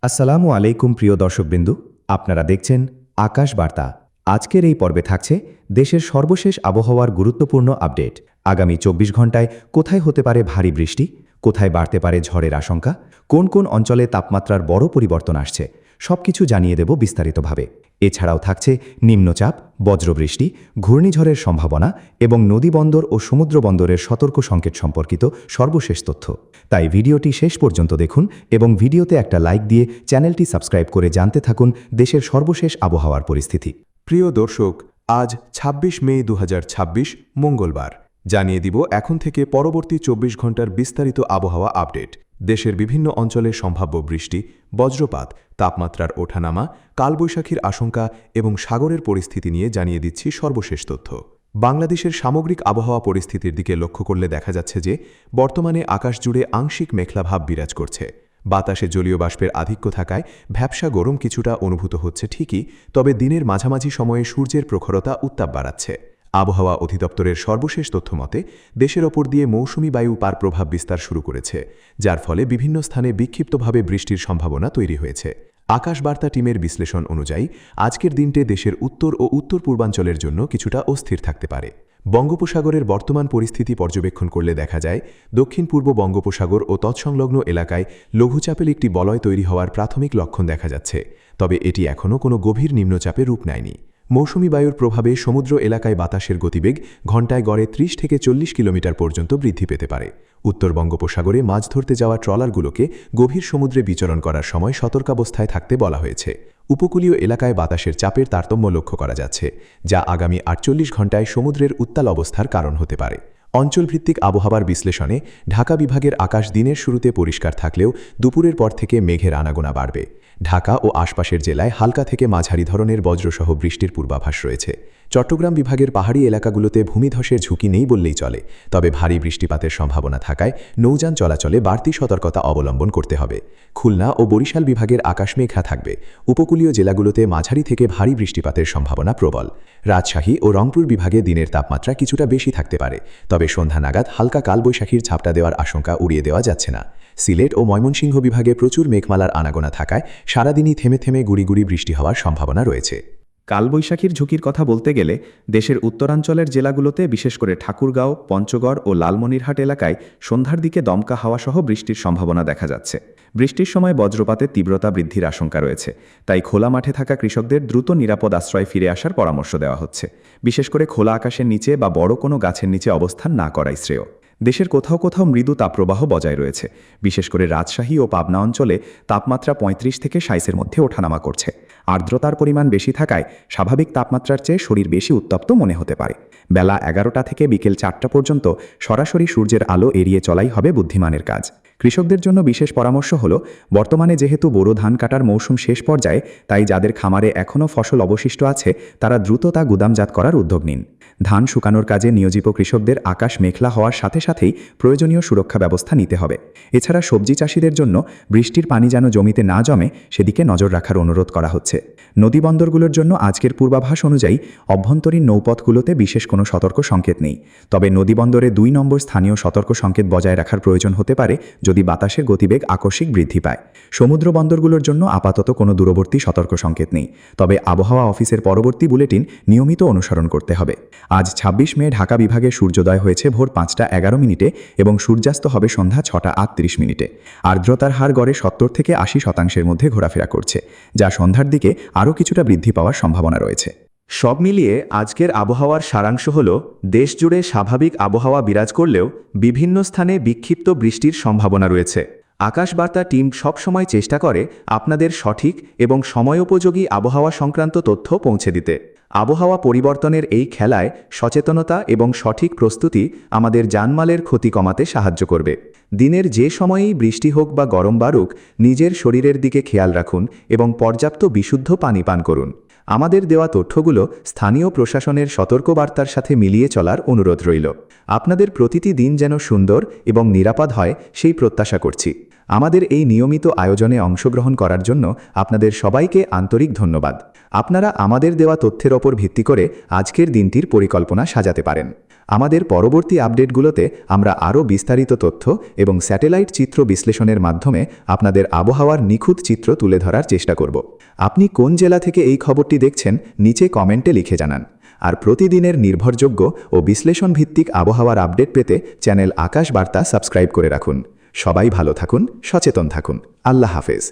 আসসালামু আলাইকুম প্রিয় দর্শকবৃন্দু, আপনারা দেখছেন আকাশ বার্তা। আজকের এই পর্বে থাকছে দেশের সর্বশেষ আবহাওয়ার গুরুত্বপূর্ণ আপডেট। আগামী ২৪ ঘন্টায় কোথায় হতে পারে ভারী বৃষ্টি, কোথায় বাড়তে পারে ঝড়ের আশঙ্কা, কোন কোন অঞ্চলে তাপমাত্রার বড় পরিবর্তন আসছে, সবকিছু জানিয়ে দেব বিস্তারিতভাবে। এছাড়াও থাকছে নিম্নচাপ, বজ্রবৃষ্টি, ঘূর্ণিঝড়ের সম্ভাবনা এবং নদীবন্দর ও সমুদ্র বন্দরের সতর্ক সংকেত সম্পর্কিত সর্বশেষ তথ্য। তাই ভিডিওটি শেষ পর্যন্ত দেখুন এবং ভিডিওতে একটা লাইক দিয়ে চ্যানেলটি সাবস্ক্রাইব করে জানতে থাকুন দেশের সর্বশেষ আবহাওয়ার পরিস্থিতি। প্রিয় দর্শক, আজ ২৬ মে ২০২৬ মঙ্গলবার। জানিয়ে দিব এখন থেকে পরবর্তী ২৪ ঘন্টার বিস্তারিত আবহাওয়া আপডেট। দেশের বিভিন্ন অঞ্চলে সম্ভাব্য বৃষ্টি, বজ্রপাত, তাপমাত্রার ওঠানামা, কালবৈশাখীর আশঙ্কা এবং সাগরের পরিস্থিতি নিয়ে জানিয়ে দিচ্ছি সর্বশেষ তথ্য। বাংলাদেশের সামগ্রিক আবহাওয়া পরিস্থিতির দিকে লক্ষ্য করলে দেখা যাচ্ছে যে বর্তমানে আকাশ জুড়ে আংশিক মেঘলাভাব বিরাজ করছে। বাতাসে জলীয় বাষ্পের আধিক্য থাকায় ভ্যাপসা গরম কিছুটা অনুভূত হচ্ছে ঠিকই, তবে দিনের মাঝামাঝি সময়ে সূর্যের প্রখরতা উত্তাপ বাড়াচ্ছে। আবহাওয়া অধিদপ্তরের সর্বশেষ তথ্য মতে দেশের ওপর দিয়ে মৌসুমি বায়ু পার প্রভাব বিস্তার শুরু করেছে, যার ফলে বিভিন্ন স্থানে বিক্ষিপ্তভাবে বৃষ্টির সম্ভাবনা তৈরি হয়েছে। আকাশবার্তা টিমের বিশ্লেষণ অনুযায়ী আজকের দিনটি দেশের উত্তর ও উত্তর পূর্বাঞ্চলের জন্য কিছুটা অস্থির থাকতে পারে। বঙ্গোপসাগরের বর্তমান পরিস্থিতি পর্যবেক্ষণ করলে দেখা যায় দক্ষিণ পূর্ব বঙ্গোপসাগর ও তৎসংলগ্ন এলাকায় লঘুচাপের একটি বলয় তৈরি হওয়ার প্রাথমিক লক্ষণ দেখা যাচ্ছে, তবে এটি এখনও কোনো গভীর নিম্নচাপে রূপ নেয়নি। মৌসুমি বায়ুর প্রভাবে সমুদ্র এলাকায় বাতাসের গতিবেগ ঘণ্টায় গড়ে ৩০ থেকে ৪০ কিলোমিটার পর্যন্ত বৃদ্ধি পেতে পারে। উত্তর বঙ্গোপসাগরে মাছ ধরতে যাওয়া ট্রলারগুলোকে গভীর সমুদ্রে বিচরণ করার সময় সতর্কাবস্থায় থাকতে বলা হয়েছে। উপকূলীয় এলাকায় বাতাসের চাপের তারতম্য লক্ষ্য করা যাচ্ছে, যা আগামী ৪৮ ঘণ্টায় সমুদ্রের উত্তাল অবস্থার কারণ হতে পারে। অঞ্চলভিত্তিক আবহাওয়ার বিশ্লেষণে ঢাকা বিভাগের আকাশ দিনের শুরুতে পরিষ্কার থাকলেও দুপুরের পর থেকে মেঘের আনাগোনা বাড়বে। ঢাকা ও আশপাশের জেলায় হালকা থেকে মাঝারি ধরনের বজ্রসহ বৃষ্টির পূর্বাভাস রয়েছে। চট্টগ্রাম বিভাগের পাহাড়ি এলাকাগুলোতে ভূমিধসের ঝুঁকি নেই বললেই চলে, তবে ভারী বৃষ্টিপাতের সম্ভাবনা থাকায় নৌযান চলাচলে বাড়তি সতর্কতা অবলম্বন করতে হবে। খুলনা ও বরিশাল বিভাগের আকাশ মেঘলা থাকবে। উপকূলীয় জেলাগুলোতে মাঝারি থেকে ভারী বৃষ্টিপাতের সম্ভাবনা প্রবল। রাজশাহী ও রংপুর বিভাগে দিনের তাপমাত্রা কিছুটা বেশি থাকতে পারে, তবে সন্ধ্যা নাগাদ হালকা কালবৈশাখীর ঝাপটা দেওয়ার আশঙ্কা উড়িয়ে দেওয়া যাচ্ছে না। সিলেট ও ময়মনসিংহ বিভাগে প্রচুর মেঘমালার আনাগোনা থাকায় সারাদিনই থেমে থেমে গুড়ি গুড়ি বৃষ্টি হওয়ার সম্ভাবনা রয়েছে। কালবৈশাখীর ঝুঁকির কথা বলতে গেলে দেশের উত্তরাঞ্চলের জেলাগুলোতে বিশেষ করে ঠাকুরগাঁও, পঞ্চগড় ও লালমনিরহাট এলাকায় সন্ধ্যার দিকে দমকা হাওয়াসহ বৃষ্টির সম্ভাবনা দেখা যাচ্ছে। বৃষ্টির সময় বজ্রপাতের তীব্রতা বৃদ্ধির আশঙ্কা রয়েছে, তাই খোলা মাঠে থাকা কৃষকদের দ্রুত নিরাপদ আশ্রয় ফিরে আসার পরামর্শ দেওয়া হচ্ছে। বিশেষ করে খোলা আকাশের নিচে বা বড় কোনো গাছের নিচে অবস্থান না করাই শ্রেয়। দেশের কোথাও কোথাও মৃদু তাপপ্রবাহ বজায় রয়েছে। বিশেষ করে রাজশাহী ও পাবনা অঞ্চলে তাপমাত্রা ৩৫ থেকে ২৬-এর মধ্যে ওঠানামা করছে। আর্দ্রতার পরিমাণ বেশি থাকায় স্বাভাবিক তাপমাত্রার চেয়ে শরীর বেশি উত্তপ্ত মনে হতে পারে। বেলা ১১টা থেকে বিকেল ৪টা পর্যন্ত সরাসরি সূর্যের আলো এড়িয়ে চলাই হবে বুদ্ধিমানের কাজ। কৃষকদের জন্য বিশেষ পরামর্শ হল, বর্তমানে যেহেতু বোরো ধান কাটার মৌসুম শেষ পর্যায়ে, তাই যাদের খামারে এখনও ফসল অবশিষ্ট আছে তারা দ্রুত তা গুদামজাত করার উদ্যোগ নিন। ধান শুকানোর কাজে নিয়োজিত কৃষকদের আকাশ মেঘলা হওয়ার সাথে সাথেই প্রয়োজনীয় সুরক্ষা ব্যবস্থা নিতে হবে। এছাড়া সবজি চাষিদের জন্য বৃষ্টির পানি যেন জমিতে না জমে সেদিকে নজর রাখার অনুরোধ করা হচ্ছে। নদী বন্দরগুলোর জন্য আজকের পূর্বাভাস অনুযায়ী অভ্যন্তরীণ নৌপথগুলোতে বিশেষ কোনো সতর্ক সংকেত নেই, তবে নদী বন্দরে ২ নম্বর স্থানীয় সতর্ক সংকেত বজায় রাখার প্রয়োজন হতে পারে যদি বাতাসের গতিবেগ আকস্মিক বৃদ্ধি পায়। সমুদ্র বন্দরগুলোর জন্য আপাতত কোনো দূরবর্তী সতর্ক সংকেত নেই, তবে আবহাওয়া অফিসের পরবর্তী বুলেটিন নিয়মিত অনুসরণ করতে হবে। আজ ২৬ মে ঢাকা বিভাগে সূর্যোদয় হয়েছে ভোর ৫টা ১১ মিনিটে এবং সূর্যাস্ত হবে সন্ধ্যা ৬টা ৩৮ মিনিটে। আর্দ্রতার হার গড়ে ৭০ থেকে ৮০% মধ্যে ঘোরাফেরা করছে, যা সন্ধ্যার দিকে আরও কিছুটা বৃদ্ধি পাওয়ার সম্ভাবনা রয়েছে। সব মিলিয়ে আজকের আবহাওয়ার সারাংশ হল, দেশ জুড়ে স্বাভাবিক আবহাওয়া বিরাজ করলেও বিভিন্ন স্থানে বিক্ষিপ্ত বৃষ্টির সম্ভাবনা রয়েছে। আকাশবার্তা টিম সবসময় চেষ্টা করে আপনাদের সঠিক এবং সময়োপযোগী আবহাওয়া সংক্রান্ত তথ্য পৌঁছে দিতে। আবহাওয়া পরিবর্তনের এই খেলায় সচেতনতা এবং সঠিক প্রস্তুতি আমাদের জানমালের ক্ষতি কমাতে সাহায্য করবে। দিনের যে সময়েই বৃষ্টি হোক বা গরম বাড়ুক, নিজের শরীরের দিকে খেয়াল রাখুন এবং পর্যাপ্ত বিশুদ্ধ পানি পান করুন। আমাদের দেওয়া তথ্যগুলো স্থানীয় প্রশাসনের সতর্কবার্তার সাথে মিলিয়ে চলার অনুরোধ রইল। আপনাদের প্রতিটি দিন যেন সুন্দর এবং নিরাপদ হয় সেই প্রত্যাশা করছি। আমাদের এই নিয়মিত আয়োজনে অংশগ্রহণ করার জন্য আপনাদের সবাইকে আন্তরিক ধন্যবাদ। আপনারা আমাদের দেওয়া তথ্যের ওপর ভিত্তি করে আজকের দিনটির পরিকল্পনা সাজাতে পারেন। আমাদের পরবর্তী আপডেটগুলোতে আমরা আরও বিস্তারিত তথ্য এবং স্যাটেলাইট চিত্র বিশ্লেষণের মাধ্যমে আপনাদের আবহাওয়ার নিখুঁত চিত্র তুলে ধরার চেষ্টা করব। আপনি কোন জেলা থেকে এই খবরটি দেখছেন নিচে কমেন্টে লিখে জানান। আর প্রতিদিনের নির্ভরযোগ্য ও বিশ্লেষণ ভিত্তিক আবহাওয়ার আপডেট পেতে চ্যানেল আকাশ বার্তা সাবস্ক্রাইব করে রাখুন। সবাই ভালো থাকুন, সচেতন থাকুন। আল্লাহ হাফেজ।